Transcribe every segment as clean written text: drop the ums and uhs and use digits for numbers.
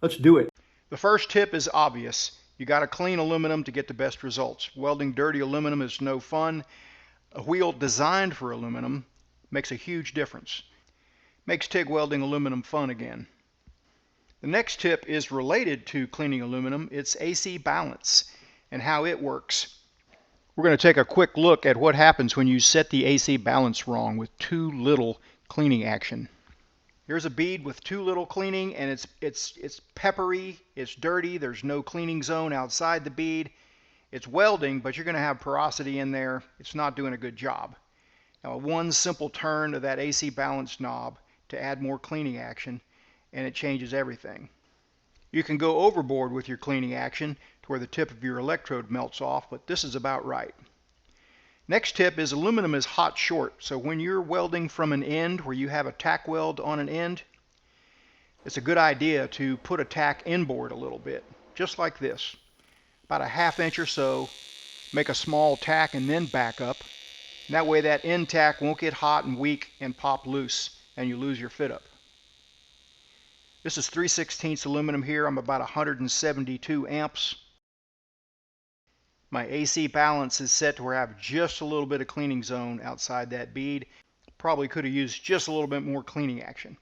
Let's do it. The first tip is obvious. You got to clean aluminum to get the best results. Welding dirty aluminum is no fun. A wheel designed for aluminum makes a huge difference. Makes TIG welding aluminum fun again. The next tip is related to cleaning aluminum. It's AC balance and how it works. We're going to take a quick look at what happens when you set the AC balance wrong with too little cleaning action. Here's a bead with too little cleaning, and it's peppery, it's dirty, there's no cleaning zone outside the bead. It's welding, but you're going to have porosity in there. It's not doing a good job. Now, one simple turn of that AC balance knob to add more cleaning action, and it changes everything. You can go overboard with your cleaning action to where the tip of your electrode melts off, but this is about right. Next tip is aluminum is hot short, so when you're welding from an end where you have a tack weld on an end, it's a good idea to put a tack inboard a little bit, just like this. About a ½ inch or so, make a small tack and then back up. And that way that end tack won't get hot and weak and pop loose and you lose your fit up. This is 3/16 aluminum here. I'm about 172 amps. My AC balance is set to where I have just a little bit of cleaning zone outside that bead. Probably could have used just a little bit more cleaning action.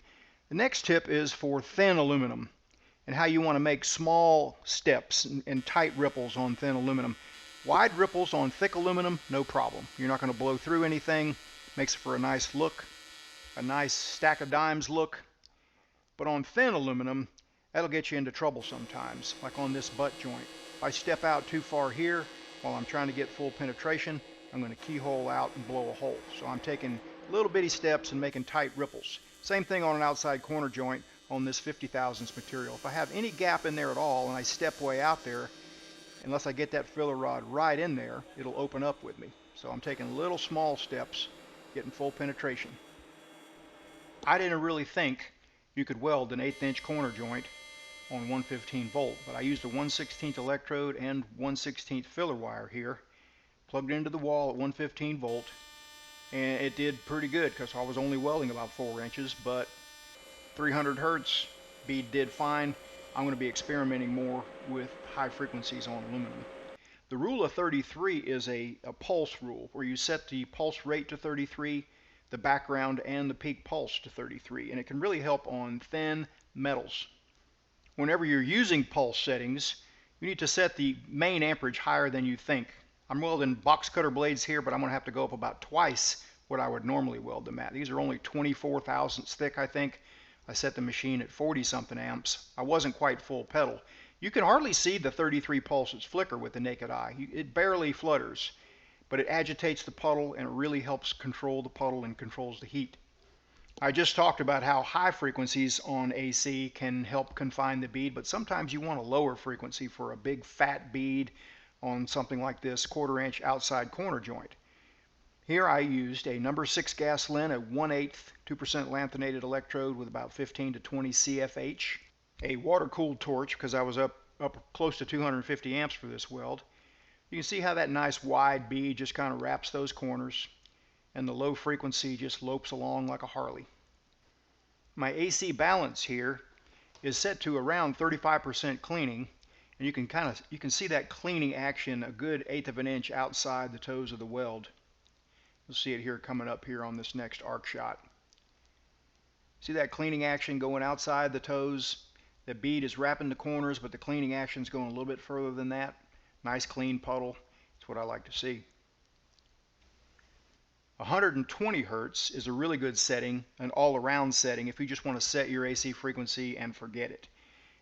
The next tip is for thin aluminum and how you want to make small steps and tight ripples on thin aluminum. Wide ripples on thick aluminum, no problem. You're not going to blow through anything. Makes it for a nice look, a nice stack of dimes look. But on thin aluminum, that'll get you into trouble sometimes, like on this butt joint. If I step out too far here while I'm trying to get full penetration, I'm going to keyhole out and blow a hole. So I'm taking little bitty steps and making tight ripples. Same thing on an outside corner joint on this 50 thousandths material. If I have any gap in there at all and I step way out there, unless I get that filler rod right in there, it'll open up with me. So I'm taking little small steps, getting full penetration. I didn't really think you could weld an 1/8 inch corner joint on 115 volt, but I used a 1/16 electrode and 1/16 filler wire here, plugged it into the wall at 115 volt, and it did pretty good because I was only welding about 4 inches, but 300 hertz bead did fine. I'm going to be experimenting more with high frequencies on aluminum. The rule of 33 is a pulse rule where you set the pulse rate to 33, the background and the peak pulse to 33, and it can really help on thin metals. Whenever you're using pulse settings, you need to set the main amperage higher than you think. I'm welding box cutter blades here, but I'm going to have to go up about twice what I would normally weld them at. These are only 24 thousandths thick, I think. I set the machine at 40 something amps. I wasn't quite full pedal. You can hardly see the 33 pulses flicker with the naked eye. It barely flutters, but it agitates the puddle and it really helps control the puddle and controls the heat. I just talked about how high frequencies on AC can help confine the bead, but sometimes you want a lower frequency for a big fat bead on something like this 1/4 inch outside corner joint. Here I used a number 6 gasoline, a 1/8 2% lanthanated electrode with about 15 to 20 CFH, a water-cooled torch because I was up close to 250 amps for this weld. You can see how that nice wide bead just kind of wraps those corners, and the low frequency just lopes along like a Harley. My AC balance here is set to around 35% cleaning, and you can see that cleaning action a good 1/8 of an inch outside the toes of the weld. You'll see it here coming up here on this next arc shot. See that cleaning action going outside the toes? The bead is wrapping the corners, but the cleaning action is going a little bit further than that. Nice clean puddle. That's what I like to see. 120 hertz is a really good setting, an all-around setting if you just want to set your AC frequency and forget it.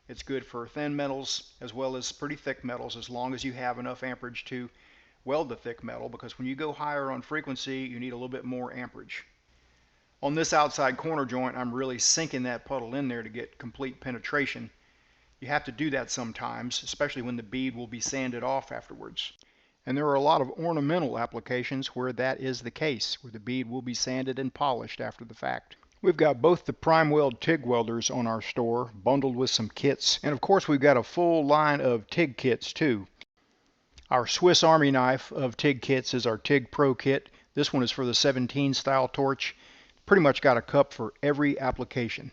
It's good for thin metals as well as pretty thick metals, as long as you have enough amperage to weld the thick metal, because when you go higher on frequency you need a little bit more amperage. On this outside corner joint, I'm really sinking that puddle in there to get complete penetration. You have to do that sometimes, especially when the bead will be sanded off afterwards. And there are a lot of ornamental applications where that is the case, where the bead will be sanded and polished after the fact. We've got both the prime weld TIG welders on our store, bundled with some kits, and of course we've got a full line of TIG kits too. Our Swiss Army knife of TIG kits is our TIG Pro kit. This one is for the 17 style torch. Pretty much got a cup for every application.